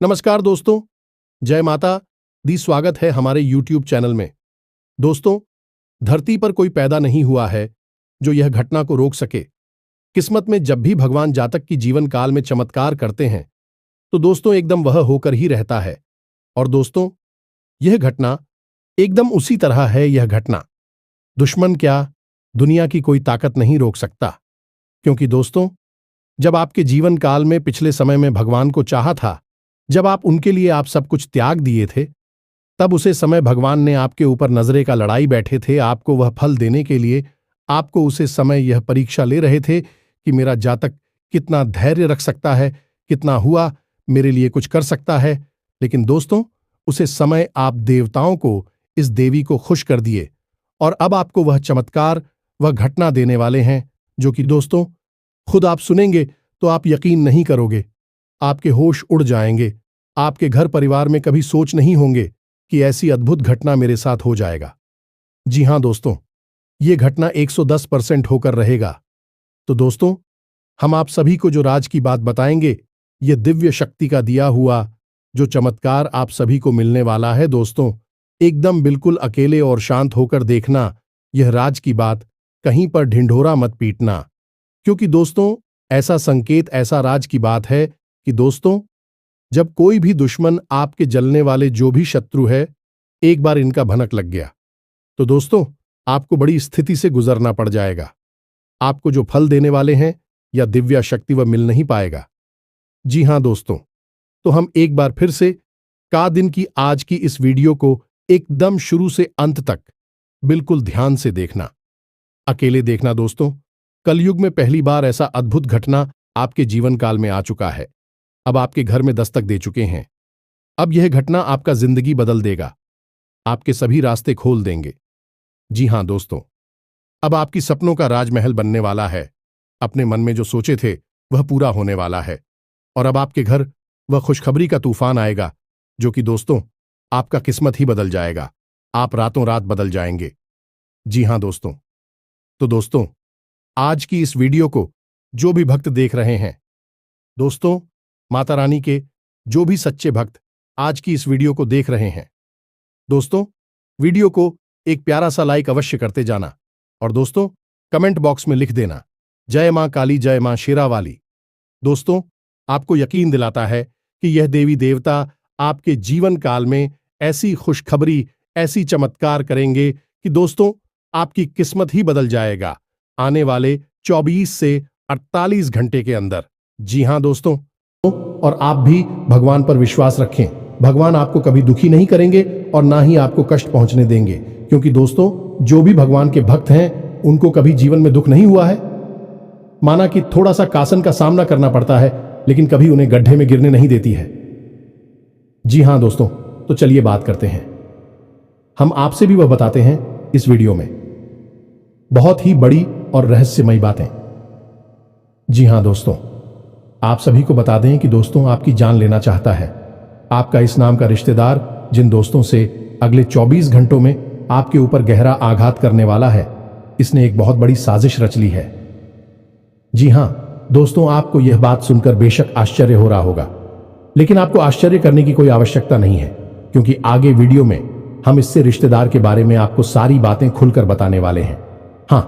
नमस्कार दोस्तों, जय माता दी। स्वागत है हमारे YouTube चैनल में। दोस्तों, धरती पर कोई पैदा नहीं हुआ है जो यह घटना को रोक सके। किस्मत में जब भी भगवान जातक की जीवन काल में चमत्कार करते हैं तो दोस्तों एकदम वह होकर ही रहता है। और दोस्तों, यह घटना एकदम उसी तरह है। यह घटना दुश्मन क्या, दुनिया की कोई ताकत नहीं रोक सकता। क्योंकि दोस्तों, जब आपके जीवन काल में पिछले समय में भगवान को चाहा था, जब आप उनके लिए आप सब कुछ त्याग दिए थे, तब उसे समय भगवान ने आपके ऊपर नजरे का लड़ाई बैठे थे आपको वह फल देने के लिए। आपको उसे समय यह परीक्षा ले रहे थे कि मेरा जातक कितना धैर्य रख सकता है, कितना हुआ मेरे लिए कुछ कर सकता है। लेकिन दोस्तों, उसे समय आप देवताओं को, इस देवी को खुश कर दिए और अब आपको वह चमत्कार, वह घटना देने वाले हैं जो कि दोस्तों खुद आप सुनेंगे तो आप यकीन नहीं करोगे। आपके होश उड़ जाएंगे। आपके घर परिवार में कभी सोच नहीं होंगे कि ऐसी अद्भुत घटना मेरे साथ हो जाएगा। जी हां दोस्तों, ये घटना 110% होकर रहेगा। तो दोस्तों, हम आप सभी को जो राज की बात बताएंगे, ये दिव्य शक्ति का दिया हुआ जो चमत्कार आप सभी को मिलने वाला है। दोस्तों, एकदम बिल्कुल अकेले और शांत होकर देखना यह राज की बात, कहीं पर ढिंढोरा मत पीटना। क्योंकि दोस्तों, ऐसा संकेत, ऐसा राज की बात है कि दोस्तों, जब कोई भी दुश्मन, आपके जलने वाले जो भी शत्रु है, एक बार इनका भनक लग गया तो दोस्तों आपको बड़ी स्थिति से गुजरना पड़ जाएगा। आपको जो फल देने वाले हैं या दिव्या शक्ति वह मिल नहीं पाएगा। जी हां दोस्तों, तो हम एक बार फिर से का दिन की आज की इस वीडियो को एकदम शुरू से अंत तक बिल्कुल ध्यान से देखना, अकेले देखना। दोस्तों, कलयुग में पहली बार ऐसा अद्भुत घटना आपके जीवन काल में आ चुका है, अब आपके घर में दस्तक दे चुके हैं। अब यह घटना आपका जिंदगी बदल देगा, आपके सभी रास्ते खोल देंगे। जी हां दोस्तों, अब आपकी सपनों का राजमहल बनने वाला है। अपने मन में जो सोचे थे वह पूरा होने वाला है और अब आपके घर वह खुशखबरी का तूफान आएगा जो कि दोस्तों आपका किस्मत ही बदल जाएगा। आप रातों रात बदल जाएंगे। जी हां दोस्तों, तो दोस्तों आज की इस वीडियो को जो भी भक्त देख रहे हैं, दोस्तों माता रानी के जो भी सच्चे भक्त आज की इस वीडियो को देख रहे हैं, दोस्तों वीडियो को एक प्यारा सा लाइक अवश्य करते जाना और दोस्तों कमेंट बॉक्स में लिख देना, जय मां काली, जय मां शेरावाली। दोस्तों, आपको यकीन दिलाता है कि यह देवी देवता आपके जीवन काल में ऐसी खुशखबरी, ऐसी चमत्कार करेंगे कि दोस्तों आपकी किस्मत ही बदल जाएगा आने वाले 24 से 48 घंटे के अंदर। जी हां दोस्तों, और आप भी भगवान पर विश्वास रखें। भगवान आपको कभी दुखी नहीं करेंगे और ना ही आपको कष्ट पहुंचने देंगे। क्योंकि दोस्तों, जो भी भगवान के भक्त हैं उनको कभी जीवन में दुख नहीं हुआ है। माना कि थोड़ा सा कासन का सामना करना पड़ता है, लेकिन कभी उन्हें गड्ढे में गिरने नहीं देती है। जी हां दोस्तों, तो चलिए बात करते हैं। हम आपसे भी वह बताते हैं इस वीडियो में बहुत ही बड़ी और रहस्यमयी बातें। जी हां दोस्तों, आप सभी को बता दें कि दोस्तों आपकी जान लेना चाहता है। आपका इस नाम का रिश्तेदार जिन दोस्तों से अगले 24 घंटों में आपके ऊपर गहरा आघात करने वाला है, इसने एक बहुत बड़ी साजिश रच ली है। जी हां दोस्तों, आपको यह बात सुनकर बेशक आश्चर्य हो रहा होगा, लेकिन आपको आश्चर्य करने की कोई आवश्यकता नहीं है, क्योंकि आगे वीडियो में हम इससे रिश्तेदार के बारे में आपको सारी बातें खुलकर बताने वाले हैं। हां,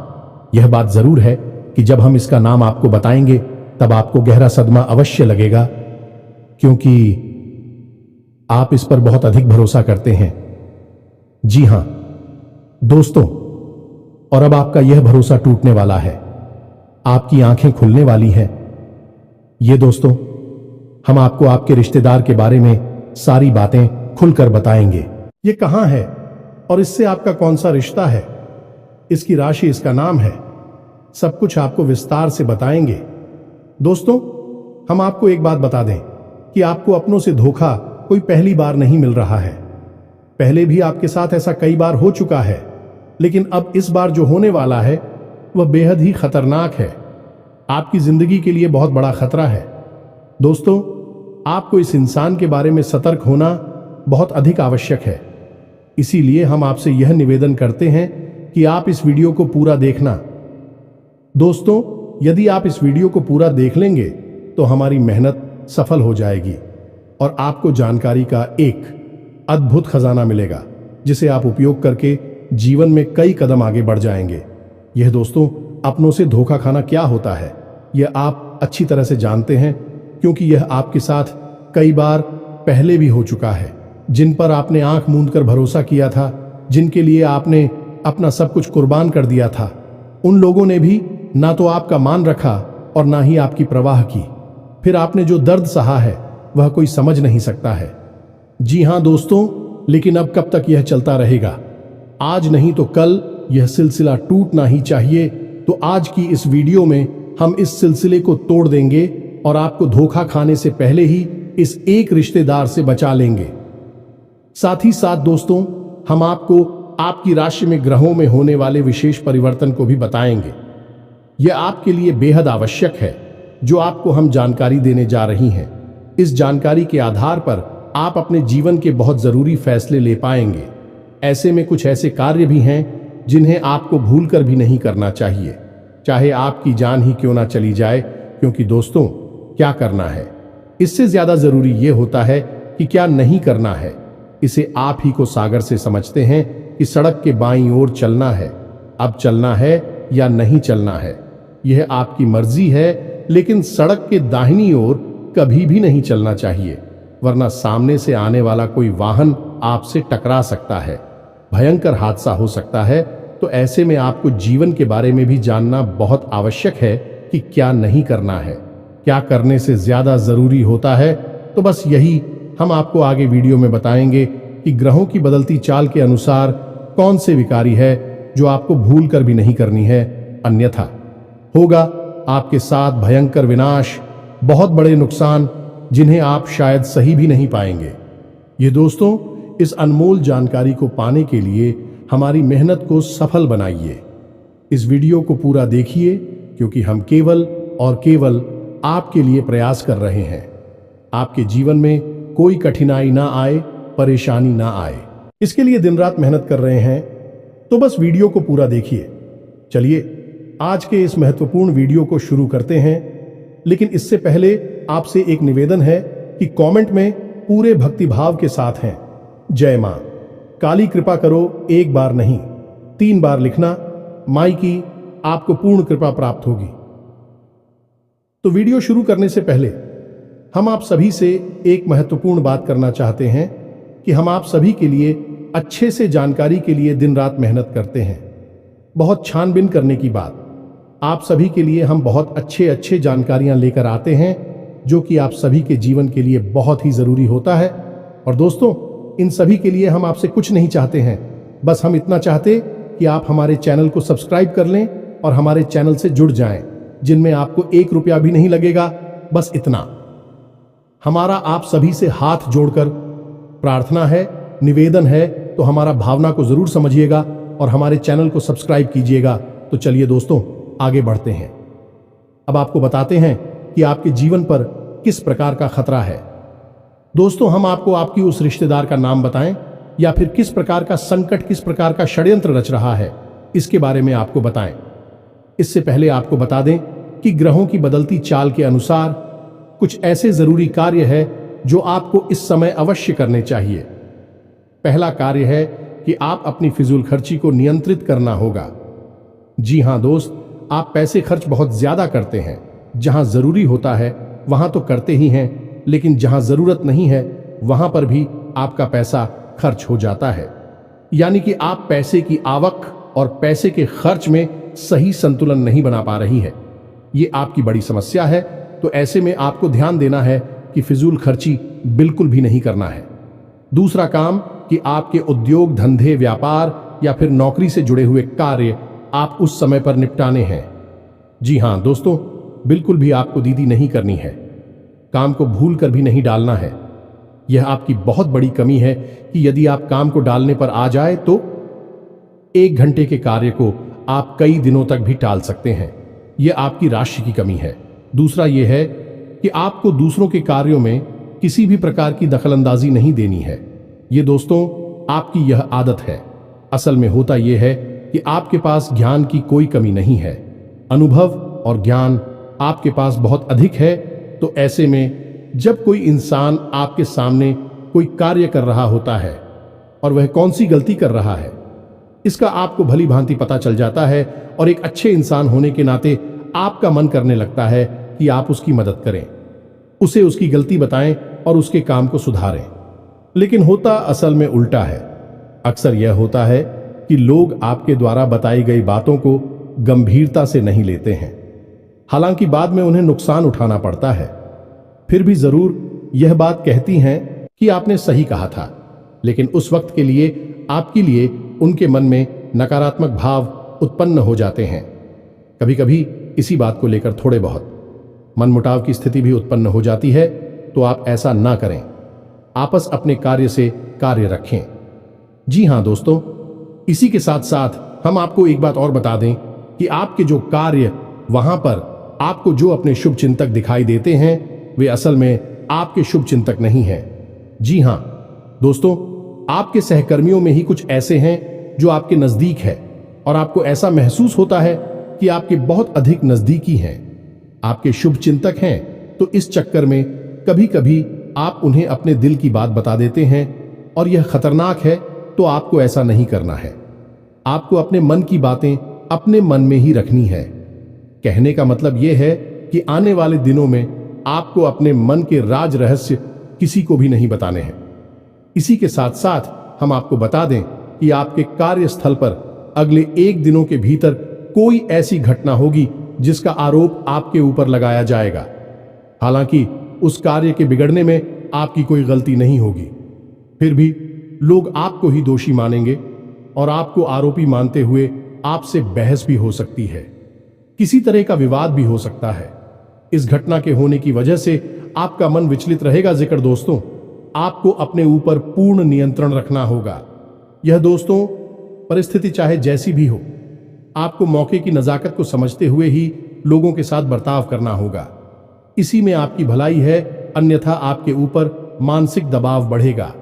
यह बात जरूर है कि जब हम इसका नाम आपको बताएंगे तब आपको गहरा सदमा अवश्य लगेगा, क्योंकि आप इस पर बहुत अधिक भरोसा करते हैं। जी हां दोस्तों, और अब आपका यह भरोसा टूटने वाला है, आपकी आंखें खुलने वाली हैं। ये दोस्तों, हम आपको आपके रिश्तेदार के बारे में सारी बातें खुलकर बताएंगे। ये कहां है और इससे आपका कौन सा रिश्ता है, इसकी राशि, इसका नाम है, सब कुछ आपको विस्तार से बताएंगे। दोस्तों, हम आपको एक बात बता दें कि आपको अपनों से धोखा कोई पहली बार नहीं मिल रहा है। पहले भी आपके साथ ऐसा कई बार हो चुका है, लेकिन अब इस बार जो होने वाला है वह बेहद ही खतरनाक है। आपकी जिंदगी के लिए बहुत बड़ा खतरा है। दोस्तों, आपको इस इंसान के बारे में सतर्क होना बहुत अधिक आवश्यक है। इसीलिए हम आपसे यह निवेदन करते हैं कि आप इस वीडियो को पूरा देखना। दोस्तों, यदि आप इस वीडियो को पूरा देख लेंगे तो हमारी मेहनत सफल हो जाएगी। और आपको जानकारी का एक अद्भुत खजाना मिलेगा जिसे आप उपयोग करके जीवन में कई कदम आगे बढ़ जाएंगे। यह दोस्तों, अपनों से धोखा खाना क्या होता है यह आप अच्छी तरह से जानते हैं, क्योंकि यह आपके साथ कई बार पहले भी हो चुका है। जिन पर आपने आंख मूंद कर भरोसा किया था, जिनके लिए आपने अपना सब कुछ कुर्बान कर दिया था, उन लोगों ने भी ना तो आपका मान रखा और ना ही आपकी परवाह की। फिर आपने जो दर्द सहा है वह कोई समझ नहीं सकता है। जी हां दोस्तों, लेकिन अब कब तक यह चलता रहेगा? आज नहीं तो कल यह सिलसिला टूटना ही चाहिए। तो आज की इस वीडियो में हम इस सिलसिले को तोड़ देंगे और आपको धोखा खाने से पहले ही इस एक रिश्तेदार से बचा लेंगे। साथ ही साथ दोस्तों, हम आपको आपकी राशि में ग्रहों में होने वाले विशेष परिवर्तन को भी बताएंगे। यह आपके लिए बेहद आवश्यक है जो आपको हम जानकारी देने जा रही हैं। इस जानकारी के आधार पर आप अपने जीवन के बहुत जरूरी फैसले ले पाएंगे। ऐसे में कुछ ऐसे कार्य भी हैं जिन्हें आपको भूलकर भी नहीं करना चाहिए, चाहे आपकी जान ही क्यों ना चली जाए। क्योंकि दोस्तों, क्या करना है इससे ज्यादा जरूरी यह होता है कि क्या नहीं करना है। इसे आप ही को सागर से समझते हैं कि सड़क के बाईं ओर चलना है, अब चलना है या नहीं चलना है यह आपकी मर्जी है, लेकिन सड़क के दाहिनी ओर कभी भी नहीं चलना चाहिए, वरना सामने से आने वाला कोई वाहन आपसे टकरा सकता है, भयंकर हादसा हो सकता है। तो ऐसे में आपको जीवन के बारे में भी जानना बहुत आवश्यक है कि क्या नहीं करना है, क्या करने से ज्यादा जरूरी होता है। तो बस यही हम आपको आगे वीडियो में बताएंगे कि ग्रहों की बदलती चाल के अनुसार कौन से विकारी है जो आपको भूल कर भी नहीं करनी है, अन्यथा होगा आपके साथ भयंकर विनाश, बहुत बड़े नुकसान जिन्हें आप शायद सही भी नहीं पाएंगे। ये दोस्तों, इस अनमोल जानकारी को पाने के लिए हमारी मेहनत को सफल बनाइए। इस वीडियो को पूरा देखिए, क्योंकि हम केवल और केवल आपके लिए प्रयास कर रहे हैं। आपके जीवन में कोई कठिनाई ना आए, परेशानी ना आए, इसके लिए दिन रात मेहनत कर रहे हैं। तो बस वीडियो को पूरा देखिए। चलिए आज के इस महत्वपूर्ण वीडियो को शुरू करते हैं, लेकिन इससे पहले आपसे एक निवेदन है कि कमेंट में पूरे भक्तिभाव के साथ हैं जय मां काली कृपा करो, एक बार नहीं 3 बार लिखना। माई की आपको पूर्ण कृपा प्राप्त होगी। तो वीडियो शुरू करने से पहले हम आप सभी से एक महत्वपूर्ण बात करना चाहते हैं कि हम आप सभी के लिए अच्छे से जानकारी के लिए दिन रात मेहनत करते हैं। बहुत छानबीन करने की बात, आप सभी के लिए हम बहुत अच्छे जानकारियां लेकर आते हैं जो कि आप सभी के जीवन के लिए बहुत ही जरूरी होता है। और दोस्तों, इन सभी के लिए हम आपसे कुछ नहीं चाहते हैं, बस हम इतना चाहते कि आप हमारे चैनल को सब्सक्राइब कर लें और हमारे चैनल से जुड़ जाएं, जिनमें आपको 1 रुपया भी नहीं लगेगा। बस इतना हमारा आप सभी से हाथ जोड़कर प्रार्थना है, निवेदन है। तो हमारा भावना को जरूर समझिएगा और हमारे चैनल को सब्सक्राइब कीजिएगा। तो चलिए दोस्तों, आगे बढ़ते हैं। अब आपको बताते हैं कि आपके जीवन पर किस प्रकार का खतरा है। दोस्तों, हम आपको आपकी उस रिश्तेदार का नाम बताएं या फिर किस प्रकार का संकट, किस प्रकार का षड्यंत्र रच रहा है, इसके बारे में आपको बताएं। इससे पहले आपको बता दें कि ग्रहों की बदलती चाल के अनुसार कुछ ऐसे जरूरी कार्य है जो आपको इस समय अवश्य करने चाहिए। पहला कार्य है कि आप अपनी फिजूल खर्ची को नियंत्रित करना होगा। जी हां दोस्त, आप पैसे खर्च बहुत ज्यादा करते हैं। जहां जरूरी होता है वहां तो करते ही हैं, लेकिन जहां जरूरत नहीं है वहां पर भी आपका पैसा खर्च हो जाता है। यानी कि आप पैसे की आवक और पैसे के खर्च में सही संतुलन नहीं बना पा रही है। ये आपकी बड़ी समस्या है। तो ऐसे में आपको ध्यान देना है कि फिजूल खर्ची बिल्कुल भी नहीं करना है। दूसरा काम कि आपके उद्योग, धंधे, व्यापार या फिर नौकरी से जुड़े हुए कार्य आप उस समय पर निपटाने हैं। जी हां दोस्तों, बिल्कुल भी आपको दीदी नहीं करनी है, काम को भूल कर भी नहीं डालना है। यह आपकी बहुत बड़ी कमी है कि यदि आप काम को डालने पर आ जाए तो 1 घंटे के कार्य को आप कई दिनों तक भी टाल सकते हैं। यह आपकी राशि की कमी है। दूसरा यह है कि आपको दूसरों के कार्यों में किसी भी प्रकार की दखलंदाजी नहीं देनी है। ये दोस्तों, आपकी यह आदत है। असल में होता यह है कि आपके पास ज्ञान की कोई कमी नहीं है। अनुभव और ज्ञान आपके पास बहुत अधिक है। तो ऐसे में जब कोई इंसान आपके सामने कोई कार्य कर रहा होता है और वह कौन सी गलती कर रहा है, इसका आपको भली भांति पता चल जाता है और एक अच्छे इंसान होने के नाते आपका मन करने लगता है कि आप उसकी मदद करें, उसे उसकी गलती बताएं और उसके काम को सुधारें। लेकिन होता असल में उल्टा है। अक्सर यह होता है कि लोग आपके द्वारा बताई गई बातों को गंभीरता से नहीं लेते हैं। हालांकि बाद में उन्हें नुकसान उठाना पड़ता है। फिर भी जरूर यह बात कहती हैं कि आपने सही कहा था, लेकिन उस वक्त के लिए आपके लिए उनके मन में नकारात्मक भाव उत्पन्न हो जाते हैं। कभी कभी इसी बात को लेकर थोड़े बहुत मनमुटाव की स्थिति भी उत्पन्न हो जाती है। तो आप ऐसा ना करें, आपस अपने कार्य से कार्य रखें। जी हां दोस्तों, इसी के साथ साथ हम आपको एक बात और बता दें कि आपके जो कार्य वहां पर आपको जो अपने शुभ चिंतक दिखाई देते हैं, वे असल में आपके शुभ चिंतक नहीं हैं। जी हां दोस्तों, आपके सहकर्मियों में ही कुछ ऐसे हैं जो आपके नजदीक है और आपको ऐसा महसूस होता है कि आपके बहुत अधिक नजदीकी हैं, आपके शुभ चिंतक हैं। तो इस चक्कर में कभी कभी आप उन्हें अपने दिल की बात बता देते हैं और यह खतरनाक है। तो आपको ऐसा नहीं करना है। आपको अपने मन की बातें अपने मन में ही रखनी है। कहने का मतलब यह है कि आने वाले दिनों में आपको अपने मन के राज रहस्य किसी को भी नहीं बताने हैं। इसी के साथ साथ हम आपको बता दें कि आपके कार्यस्थल पर अगले 1 दिनों के भीतर कोई ऐसी घटना होगी जिसका आरोप आपके ऊपर लगाया जाएगा। हालांकि उस कार्य के बिगड़ने में आपकी कोई गलती नहीं होगी, फिर भी लोग आपको ही दोषी मानेंगे और आपको आरोपी मानते हुए आपसे बहस भी हो सकती है। किसी तरह का विवाद भी हो सकता है। इस घटना के होने की वजह से आपका मन विचलित रहेगा। जिक्र दोस्तों, आपको अपने ऊपर पूर्ण नियंत्रण रखना होगा। यह दोस्तों परिस्थिति चाहे जैसी भी हो, आपको मौके की नजाकत को समझते हुए ही लोगों के साथ बर्ताव करना होगा। इसी में आपकी भलाई है, अन्यथा आपके ऊपर मानसिक दबाव बढ़ेगा।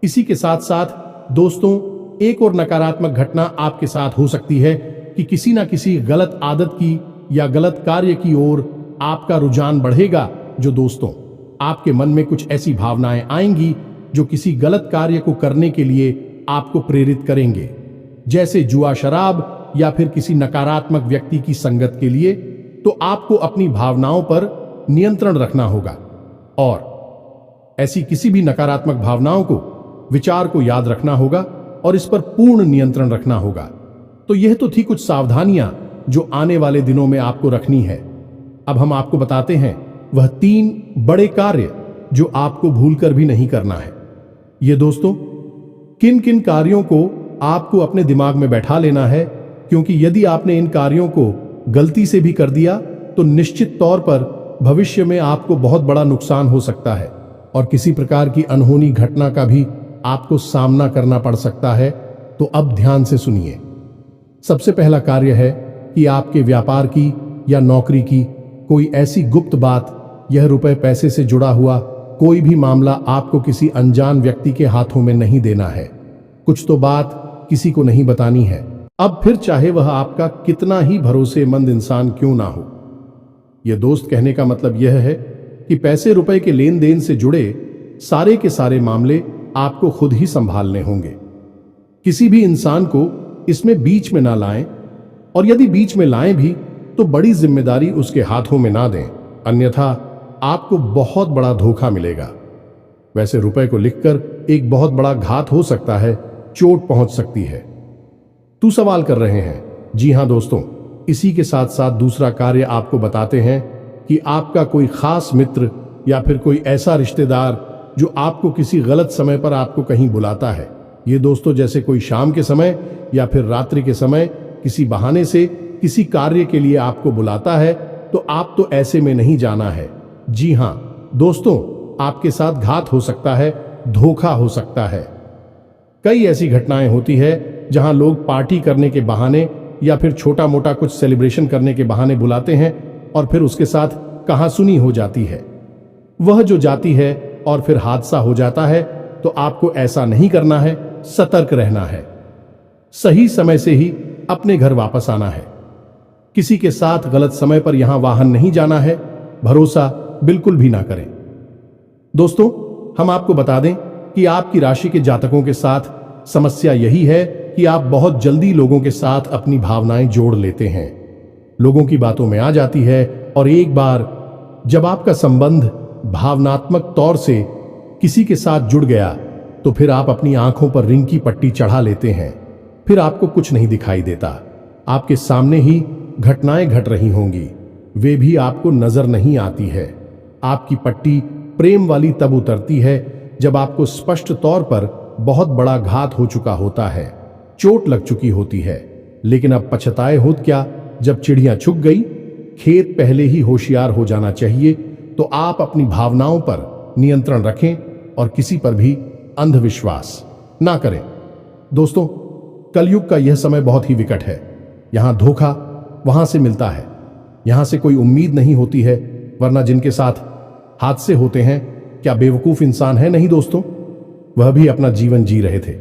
इसी के साथ साथ दोस्तों, एक और नकारात्मक घटना आपके साथ हो सकती है कि किसी ना किसी गलत आदत की या गलत कार्य की ओर आपका रुझान बढ़ेगा। जो दोस्तों, आपके मन में कुछ ऐसी भावनाएं आएंगी जो किसी गलत कार्य को करने के लिए आपको प्रेरित करेंगे, जैसे जुआ, शराब या फिर किसी नकारात्मक व्यक्ति की संगत के लिए। तो आपको अपनी भावनाओं पर नियंत्रण रखना होगा और ऐसी किसी भी नकारात्मक भावनाओं को, विचार को याद रखना होगा और इस पर पूर्ण नियंत्रण रखना होगा। तो यह तो थी कुछ सावधानियां जो आने वाले दिनों में आपको रखनी है। अब हम आपको बताते हैं वह 3 बड़े कार्य जो आपको भूलकर भी नहीं करना है। ये दोस्तों, किन किन कार्यों को आपको अपने दिमाग में बैठा लेना है, क्योंकि यदि आपने इन कार्यों को गलती से भी कर दिया तो निश्चित तौर पर भविष्य में आपको बहुत बड़ा नुकसान हो सकता है और किसी प्रकार की अनहोनी घटना का भी आपको सामना करना पड़ सकता है। तो अब ध्यान से सुनिए। सबसे पहला कार्य है कि आपके व्यापार की या नौकरी की कोई ऐसी गुप्त बात, यह रुपए पैसे से जुड़ा हुआ कोई भी मामला आपको किसी अनजान व्यक्ति के हाथों में नहीं देना है। कुछ तो बात किसी को नहीं बतानी है। अब फिर चाहे वह आपका कितना ही भरोसेमंद इंसान क्यों ना हो। यह दोस्त, कहने का मतलब यह है कि पैसे रुपए के लेन देन से जुड़े सारे के सारे मामले आपको खुद ही संभालने होंगे। किसी भी इंसान को इसमें बीच में ना लाएं, और यदि बीच में लाएं भी तो बड़ी जिम्मेदारी उसके हाथों में ना दें, अन्यथा आपको बहुत बड़ा धोखा मिलेगा। वैसे रुपए को लिखकर एक बहुत बड़ा घात हो सकता है, चोट पहुंच सकती है। तू सवाल कर रहे हैं? जी हां दोस्तों, इसी के साथ साथ दूसरा कार्य आपको बताते हैं कि आपका कोई खास मित्र या फिर कोई ऐसा रिश्तेदार जो आपको किसी गलत समय पर आपको कहीं बुलाता है। ये दोस्तों, जैसे कोई शाम के समय या फिर रात्रि के समय किसी बहाने से किसी कार्य के लिए आपको बुलाता है, तो आप तो ऐसे में नहीं जाना है। जी हां दोस्तों, आपके साथ घात हो सकता है, धोखा हो सकता है। कई ऐसी घटनाएं होती है जहां लोग पार्टी करने के बहाने या फिर छोटा मोटा कुछ सेलिब्रेशन करने के बहाने बुलाते हैं और फिर उसके साथ कहासुनी हो जाती है। वह जो जाती है और फिर हादसा हो जाता है। तो आपको ऐसा नहीं करना है, सतर्क रहना है। सही समय से ही अपने घर वापस आना है। किसी के साथ गलत समय पर यहां वाहन नहीं जाना है। भरोसा बिल्कुल भी ना करें। दोस्तों, हम आपको बता दें कि आपकी राशि के जातकों के साथ समस्या यही है कि आप बहुत जल्दी लोगों के साथ अपनी भावनाएं जोड़ लेते हैं, लोगों की बातों में आ जाती है, और एक बार जब आपका संबंध भावनात्मक तौर से किसी के साथ जुड़ गया तो फिर आप अपनी आंखों पर रिंग की पट्टी चढ़ा लेते हैं। फिर आपको कुछ नहीं दिखाई देता, आपके सामने ही घटनाएं घट रही होंगी, वे भी आपको नजर नहीं आती है। आपकी पट्टी प्रेम वाली तब उतरती है जब आपको स्पष्ट तौर पर बहुत बड़ा घात हो चुका होता है, चोट लग चुकी होती है। लेकिन अब पछताए होत क्या, जब चिड़िया छुप गई। खेत पहले ही होशियार हो जाना चाहिए। तो आप अपनी भावनाओं पर नियंत्रण रखें और किसी पर भी अंधविश्वास ना करें। दोस्तों, कलयुग का यह समय बहुत ही विकट है। यहां धोखा वहां से मिलता है, यहां से कोई उम्मीद नहीं होती है, वरना जिनके साथ हादसे होते हैं क्या बेवकूफ इंसान है? नहीं दोस्तों, वह भी अपना जीवन जी रहे थे,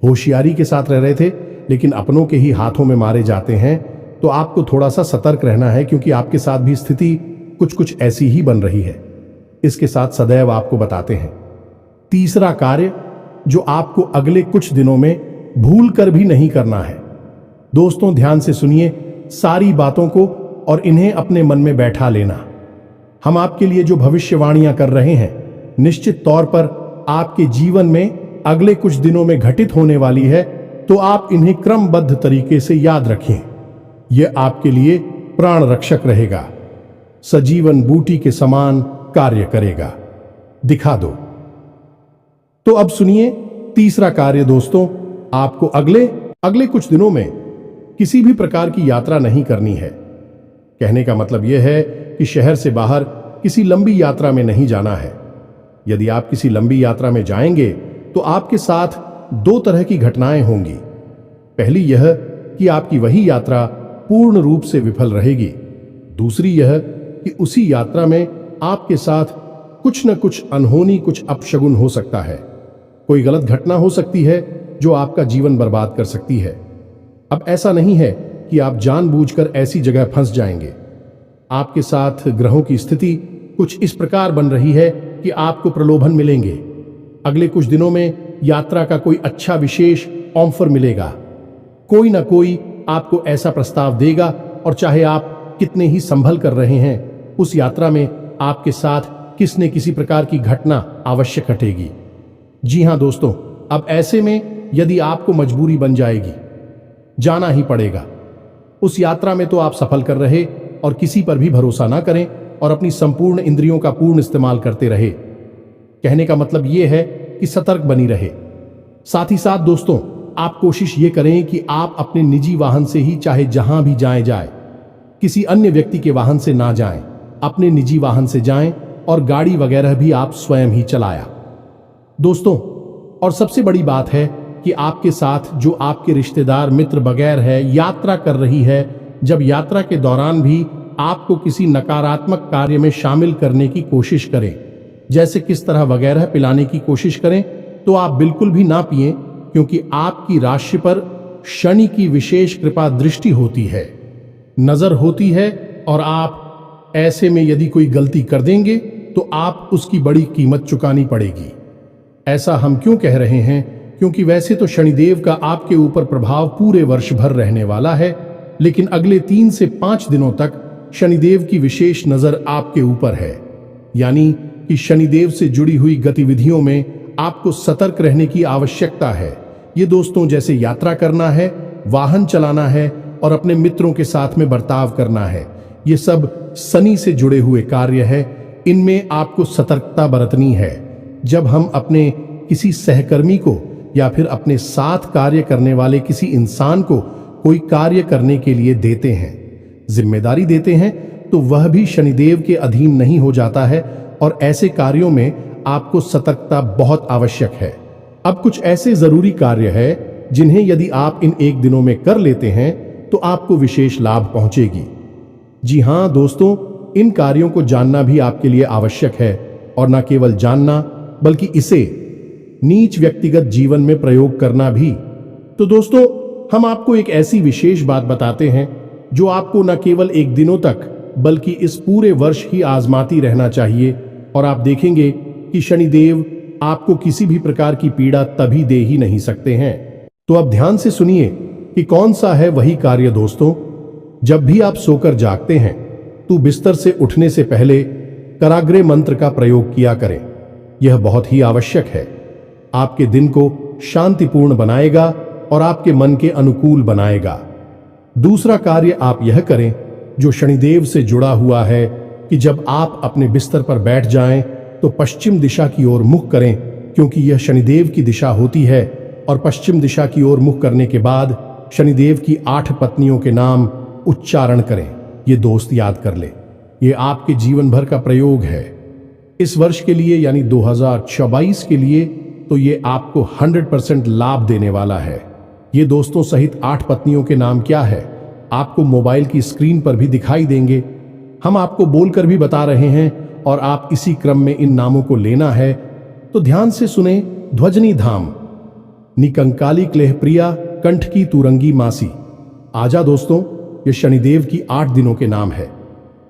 होशियारी के साथ रह रहे थे, लेकिन अपनों के ही हाथों में मारे जाते हैं। तो आपको थोड़ा सा सतर्क रहना है, क्योंकि आपके साथ भी स्थिति कुछ ऐसी ही बन रही है। इसके साथ सदैव आपको बताते हैं, तीसरा कार्य जो आपको अगले कुछ दिनों में भूल कर भी नहीं करना है। दोस्तों, ध्यान से सुनिए सारी बातों को और इन्हें अपने मन में बैठा लेना। हम आपके लिए जो भविष्यवाणियां कर रहे हैं, निश्चित तौर पर आपके जीवन में अगले कुछ दिनों में घटित होने वाली है, तो आप इन्हें क्रमबद्ध तरीके से याद रखें। यह आपके लिए प्राण रक्षक रहेगा, सजीवन बूटी के समान कार्य करेगा। दिखा दो। तो अब सुनिए तीसरा कार्य। दोस्तों, आपको अगले कुछ दिनों में किसी भी प्रकार की यात्रा नहीं करनी है। कहने का मतलब यह है कि शहर से बाहर किसी लंबी यात्रा में नहीं जाना है। यदि आप किसी लंबी यात्रा में जाएंगे तो आपके साथ दो तरह की घटनाएं होंगी। पहली यह कि आपकी वही यात्रा पूर्ण रूप से विफल रहेगी। दूसरी यह कि उसी यात्रा में आपके साथ कुछ न कुछ अनहोनी, कुछ अपशगुन हो सकता है। कोई गलत घटना हो सकती है जो आपका जीवन बर्बाद कर सकती है। अब ऐसा नहीं है कि आप जानबूझकर ऐसी जगह फंस जाएंगे। आपके साथ ग्रहों की स्थिति कुछ इस प्रकार बन रही है कि आपको प्रलोभन मिलेंगे। अगले कुछ दिनों में यात्रा का कोई अच्छा विशेष ऑफर मिलेगा। कोई ना कोई आपको ऐसा प्रस्ताव देगा, और चाहे आप कितने ही संभल कर रहे हैं, उस यात्रा में आपके साथ किसी किसी प्रकार की घटना अवश्य घटेगी। जी हां दोस्तों, अब ऐसे में यदि आपको मजबूरी बन जाएगी, जाना ही पड़ेगा। उस यात्रा में तो आप सफल कर रहे और किसी पर भी भरोसा ना करें और अपनी संपूर्ण इंद्रियों का पूर्ण इस्तेमाल करते रहे। कहने का मतलब यह है कि सतर्क बनी रहे। साथ ही साथ दोस्तों, आप कोशिश ये करें कि आप अपने निजी वाहन से ही चाहे जहां भी जाए, किसी अन्य व्यक्ति के वाहन से ना जाएं, अपने निजी वाहन से जाएं, और गाड़ी वगैरह भी आप स्वयं ही चलाया। दोस्तों, और सबसे बड़ी बात है कि आपके साथ जो आपके रिश्तेदार, मित्र वगैरह है, यात्रा कर रही है, जब यात्रा के दौरान भी आपको किसी नकारात्मक कार्य में शामिल करने की कोशिश करें, जैसे किस तरह वगैरह पिलाने की कोशिश करें, तो आप बिल्कुल भी ना पिएं, क्योंकि आपकी राशि पर शनि की विशेष कृपा दृष्टि होती है, नजर होती है, और आप ऐसे में यदि कोई गलती कर देंगे तो आप उसकी बड़ी कीमत चुकानी पड़ेगी। ऐसा हम क्यों कह रहे हैं? क्योंकि वैसे तो शनिदेव का आपके ऊपर प्रभाव पूरे वर्ष भर रहने वाला है, लेकिन अगले 3 से 5 दिनों तक शनिदेव की विशेष नजर आपके ऊपर है। यानी कि शनिदेव से जुड़ी हुई गतिविधियों में आपको सतर्क रहने की आवश्यकता है। ये दोस्तों, जैसे यात्रा करना है, वाहन चलाना है और अपने मित्रों के साथ में बर्ताव करना है, ये सब शनि से जुड़े हुए कार्य है। इनमें आपको सतर्कता बरतनी है। जब हम अपने किसी सहकर्मी को या फिर अपने साथ कार्य करने वाले किसी इंसान को कोई कार्य करने के लिए देते हैं, जिम्मेदारी देते हैं, तो वह भी शनिदेव के अधीन नहीं हो जाता है, और ऐसे कार्यों में आपको सतर्कता बहुत आवश्यक है। अब कुछ ऐसे जरूरी कार्य है जिन्हें यदि आप इन 1 दिनों में कर लेते हैं तो आपको विशेष लाभ पहुंचेगी। जी हां दोस्तों, इन कार्यों को जानना भी आपके लिए आवश्यक है, और न केवल जानना बल्कि इसे नीच व्यक्तिगत जीवन में प्रयोग करना भी। तो दोस्तों, हम आपको एक ऐसी विशेष बात बताते हैं जो आपको न केवल 1 दिनों तक बल्कि इस पूरे वर्ष ही आजमाती रहना चाहिए, और आप देखेंगे कि शनिदेव आपको किसी भी प्रकार की पीड़ा तभी दे ही नहीं सकते हैं। तो अब ध्यान से सुनिए कि कौन सा है वही कार्य दोस्तों। जब भी आप सोकर जागते हैं तो बिस्तर से उठने से पहले कराग्रे मंत्र का प्रयोग किया करें। यह बहुत ही आवश्यक है, आपके दिन को शांतिपूर्ण बनाएगा और आपके मन के अनुकूल बनाएगा। दूसरा कार्य आप यह करें जो शनिदेव से जुड़ा हुआ है कि जब आप अपने बिस्तर पर बैठ जाएं तो पश्चिम दिशा की ओर मुख करें, क्योंकि यह शनिदेव की दिशा होती है। और पश्चिम दिशा की ओर मुख करने के बाद शनिदेव की 8 पत्नियों के नाम उच्चारण करें। ये दोस्त याद कर ले, ये आपके जीवन भर का प्रयोग है। इस वर्ष के लिए यानी 2024 के लिए तो ये आपको 100% लाभ देने वाला है। ये दोस्तों सहित 8 पत्नियों के नाम क्या है आपको मोबाइल की स्क्रीन पर भी दिखाई देंगे। हम आपको बोलकर भी बता रहे हैं और आप इसी क्रम में इन नामों को लेना है। तो ध्यान से सुने। ध्वजनी धाम, निकंकाली क्लेह प्रिया, कंठ की तुरंगी मासी। आजा दोस्तों, ये शनिदेव की 8 दिनों के नाम है।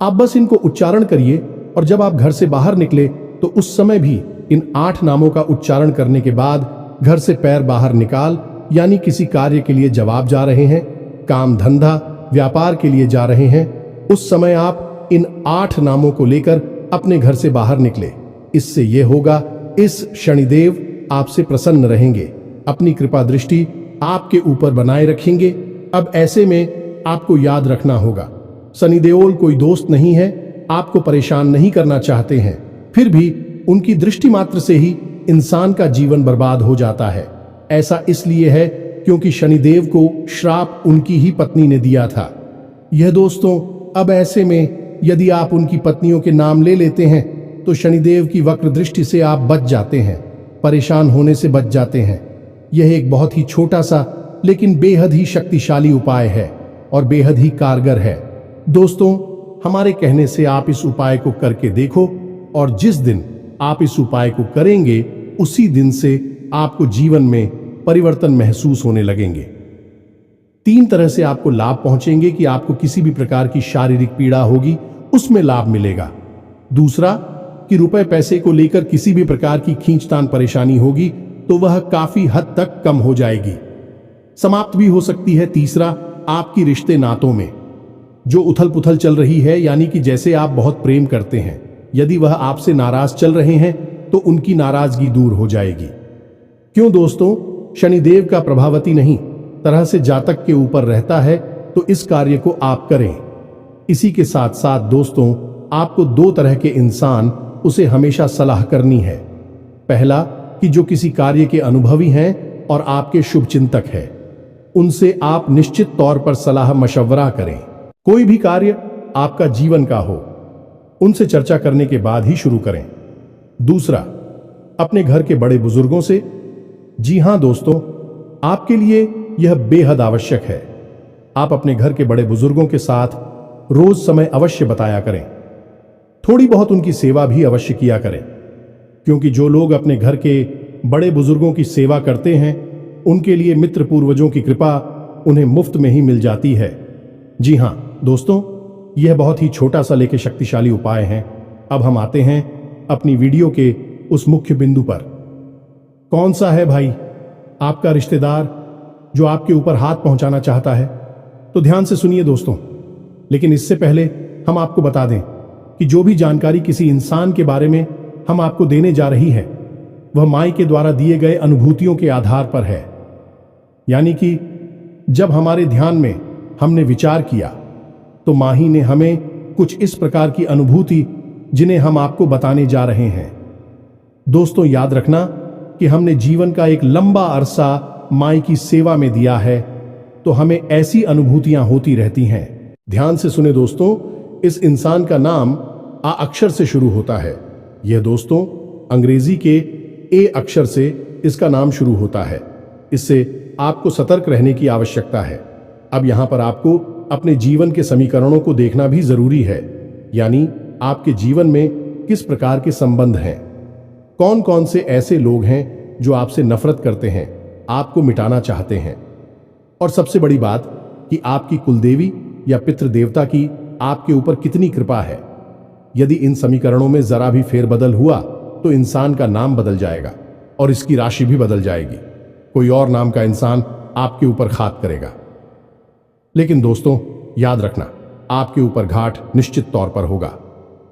आप बस इनको उच्चारण करिए और जब आप घर से बाहर निकले तो उस समय भी इन 8 नामों का उच्चारण करने के बाद घर से पैर बाहर निकाल, यानी किसी कार्य के लिए जवाब जा रहे हैं, काम धंधा व्यापार के लिए जा रहे हैं, उस समय आप इन 8 नामों को लेकर अपने घर से बाहर निकले। इससे यह होगा, इस शनिदेव आपसे प्रसन्न रहेंगे, अपनी कृपा दृष्टि आपके ऊपर बनाए रखेंगे। अब ऐसे में आपको याद रखना होगा, शनिदेव कोई दोस्त नहीं है, आपको परेशान नहीं करना चाहते हैं, फिर भी उनकी दृष्टि मात्र से ही इंसान का जीवन बर्बाद हो जाता है। ऐसा इसलिए है क्योंकि शनिदेव को श्राप उनकी ही पत्नी ने दिया था। यह दोस्तों, अब ऐसे में यदि आप उनकी पत्नियों के नाम ले लेते हैं तो शनिदेव की वक्र दृष्टि से आप बच जाते हैं, परेशान होने से बच जाते हैं। यह एक बहुत ही छोटा सा लेकिन बेहद ही शक्तिशाली उपाय है और बेहद ही कारगर है। दोस्तों, हमारे कहने से आप इस उपाय को करके देखो और जिस दिन आप इस उपाय को करेंगे उसी दिन से आपको जीवन में परिवर्तन महसूस होने लगेंगे। 3 तरह से आपको लाभ पहुंचेंगे कि आपको किसी भी प्रकार की शारीरिक पीड़ा होगी उसमें लाभ मिलेगा। दूसरा कि रुपए पैसे को लेकर किसी भी प्रकार की खींचतान परेशानी होगी तो वह काफी हद तक कम हो जाएगी, समाप्त भी हो सकती है। तीसरा, आपकी रिश्ते नातों में जो उथल पुथल चल रही है, यानी कि जैसे आप बहुत प्रेम करते हैं, यदि वह आपसे नाराज चल रहे हैं तो उनकी नाराजगी दूर हो जाएगी। क्यों दोस्तों, शनिदेव का प्रभावती नहीं तरह से जातक के ऊपर रहता है, तो इस कार्य को आप करें। इसी के साथ साथ दोस्तों, आपको 2 तरह के इंसान उसे हमेशा सलाह करनी है। पहला कि जो किसी कार्य के अनुभवी हैं और आपके शुभ चिंतक हैं, उनसे आप निश्चित तौर पर सलाह मशवरा करें। कोई भी कार्य आपका जीवन का हो, उनसे चर्चा करने के बाद ही शुरू करें। दूसरा, अपने घर के बड़े बुजुर्गों से। जी हां दोस्तों, आपके लिए यह बेहद आवश्यक है। आप अपने घर के बड़े बुजुर्गों के साथ रोज समय अवश्य बताया करें। थोड़ी बहुत उनकी सेवा भी अवश्य किया करें, क्योंकि जो लोग अपने घर के बड़े बुजुर्गों की सेवा करते हैं उनके लिए मित्र पूर्वजों की कृपा उन्हें मुफ्त में ही मिल जाती है। जी हां दोस्तों, यह बहुत ही छोटा सा लेकिन शक्तिशाली उपाय है। अब हम आते हैं अपनी वीडियो के उस मुख्य बिंदु पर। कौन सा है भाई आपका रिश्तेदार जो आपके ऊपर हाथ पहुंचाना चाहता है? तो ध्यान से सुनिए दोस्तों, लेकिन इससे पहले हम आपको बता दें कि जो भी जानकारी किसी इंसान के बारे में हम आपको देने जा रही है वह माई के द्वारा दिए गए अनुभूतियों के आधार पर है। यानी कि जब हमारे ध्यान में हमने विचार किया तो माही ने हमें कुछ इस प्रकार की अनुभूति जिन्हें हम आपको बताने जा रहे हैं। दोस्तों, याद रखना कि हमने जीवन का एक लंबा अरसा माई की सेवा में दिया है, तो हमें ऐसी अनुभूतियां होती रहती हैं। ध्यान से सुने दोस्तों, इस इंसान का नाम आ अक्षर से शुरू होता है। यह दोस्तों अंग्रेजी के ए अक्षर से इसका नाम शुरू होता है। इससे आपको सतर्क रहने की आवश्यकता है। अब यहां पर आपको अपने जीवन के समीकरणों को देखना भी जरूरी है, यानी आपके जीवन में किस प्रकार के संबंध हैं, कौन कौन से ऐसे लोग हैं जो आपसे नफरत करते हैं, आपको मिटाना चाहते हैं, और सबसे बड़ी बात कि आपकी कुलदेवी या पितृदेवता की आपके ऊपर कितनी कृपा है। यदि इन समीकरणों में जरा भी फेरबदल हुआ तो इंसान का नाम बदल जाएगा और इसकी राशि भी बदल जाएगी। कोई और नाम का इंसान आपके ऊपर घात करेगा। लेकिन दोस्तों, याद रखना, आपके ऊपर घाट निश्चित तौर पर होगा।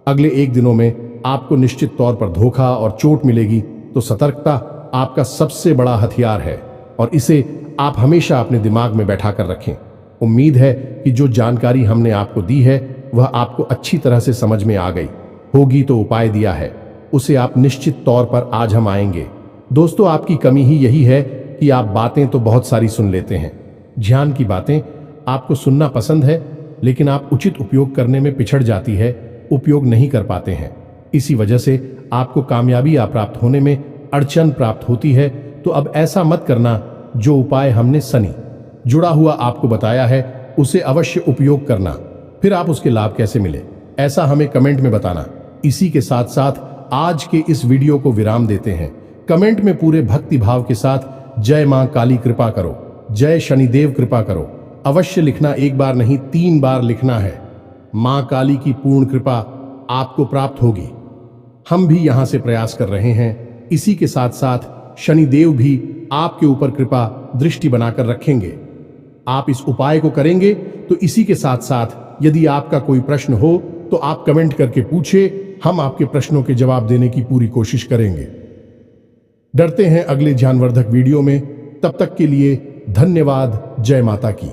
अगले 1 दिनों में आपको निश्चित तौर पर धोखा और चोट मिलेगी। तो सतर्कता आपका सबसे बड़ा हथियार है और इसे आप हमेशा अपने दिमाग में बैठा कर रखें। उम्मीद है कि जो जानकारी हमने आपको दी है वह आपको अच्छी तरह से समझ में आ गई होगी। तो उपाय दिया है उसे आप निश्चित तौर पर आज हम आएंगे। दोस्तों, आपकी कमी ही यही है कि आप बातें तो बहुत सारी सुन लेते हैं, ध्यान की बातें आपको सुनना पसंद है, लेकिन आप उचित उपयोग करने में पिछड़ जाती है, उपयोग नहीं कर पाते हैं। इसी वजह से आपको कामयाबी प्राप्त होने में अड़चन प्राप्त होती है। तो अब ऐसा मत करना। जो उपाय हमने सनी जुड़ा हुआ आपको बताया है उसे अवश्य उपयोग करना। फिर आप उसके लाभ कैसे मिले, ऐसा हमें कमेंट में बताना। इसी के साथ साथ आज के इस वीडियो को विराम देते हैं। कमेंट में पूरे भक्ति भाव के साथ जय मां काली कृपा करो, जय शनिदेव कृपा करो अवश्य लिखना। 1 बार नहीं 3 बार लिखना है। मां काली की पूर्ण कृपा आपको प्राप्त होगी। हम भी यहां से प्रयास कर रहे हैं। इसी के साथ साथ शनिदेव भी आपके ऊपर कृपा दृष्टि बनाकर रखेंगे। आप इस उपाय को करेंगे। तो इसी के साथ साथ यदि आपका कोई प्रश्न हो तो आप कमेंट करके पूछे, हम आपके प्रश्नों के जवाब देने की पूरी कोशिश करेंगे। डरते हैं अगले ज्ञानवर्धक वीडियो में। तब तक के लिए धन्यवाद। जय माता की।